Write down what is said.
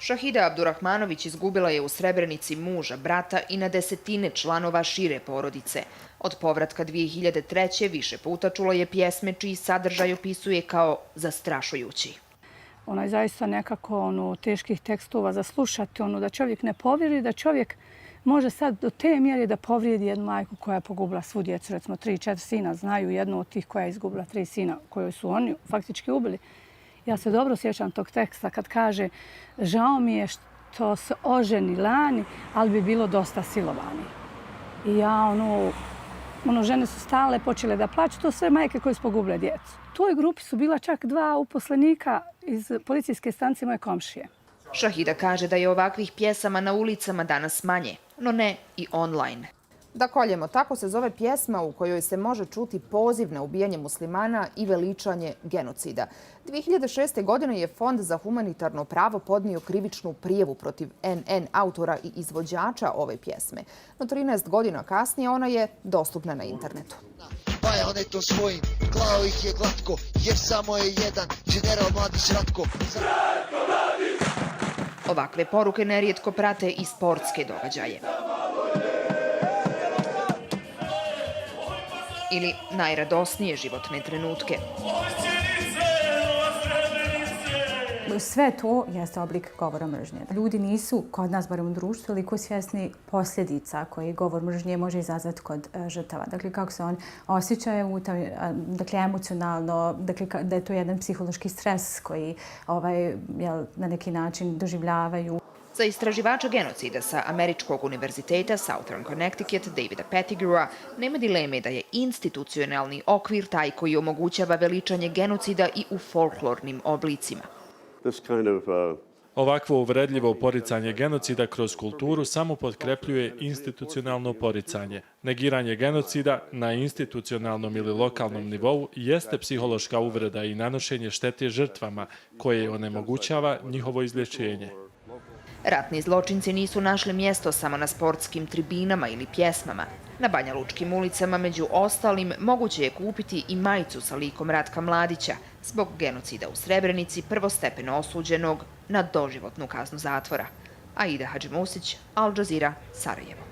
Šahida Abdurahmanović izgubila je u Srebrenici muža, brata i na desetine članova šire porodice. Od povratka 2003. više puta čula je pjesme čiji sadržaj opisuje kao zastrašujući. Ono je zaista nekako teških tekstova za slušati, da čovjek ne povjeri, da čovjek može sad do te mjere da povrijedi jednu majku koja je pogubila svu djecu, recimo 3-4 sina, znaju jednu od tih koja je izgubila 3 sina koju su oni faktički ubili. Ja se dobro sjećam tog teksta kad kaže žao mi je što se oženi lani, ali bi bilo dosta silovani. I ja žene su stale, počele da plaću, to sve majke koje su pogubile djecu. U toj grupi su bila čak 2 uposlenika iz policijske stanice moje komšije. Šahida kaže da je ovakvih pjesama na ulicama danas manje, no ne i online. Da koljemo, tako se zove pjesma u kojoj se može čuti poziv na ubijanje muslimana i veličanje genocida. 2006. godine je Fond za humanitarno pravo podnio krivičnu prijavu protiv NN autora i izvođača ove pjesme. No 13 godina kasnije ona je dostupna na internetu. Baja on eto svojim, klao ih je glatko, jer samo je jedan general Mladić Ratko. Ovakve poruke nerijetko prate i sportske događaje. Ili najradosnije životne trenutke. Sve to jeste oblik govora mržnje. Ljudi nisu, kod nas barem u društvu, toliko svjesni posljedica koje govor mržnje može izazvati kod žrtava. Dakle, kako se on osjećaju, dakle, emocionalno, dakle, da je to jedan psihološki stres koji na neki način doživljavaju. Za istraživača genocida sa Američkog univerziteta Southern Connecticut Davida Pettigrua nema dileme da je institucionalni okvir taj koji omogućava veličanje genocida i u folklornim oblicima. Ovakvo uvredljivo poricanje genocida kroz kulturu samo potkrepljuje institucionalno poricanje. Negiranje genocida na institucionalnom ili lokalnom nivou jeste psihološka uvreda i nanošenje štete žrtvama koje onemogućava njihovo izlječenje. Ratni zločinci nisu našli mjesto samo na sportskim tribinama ili pjesmama. Na banjalučkim ulicama, među ostalim, moguće je kupiti i majicu sa likom Ratka Mladića zbog genocida u Srebrenici, prvostepeno osuđenog na doživotnu kaznu zatvora. Aida Hadžimusić, Al Jazeera, Sarajevo.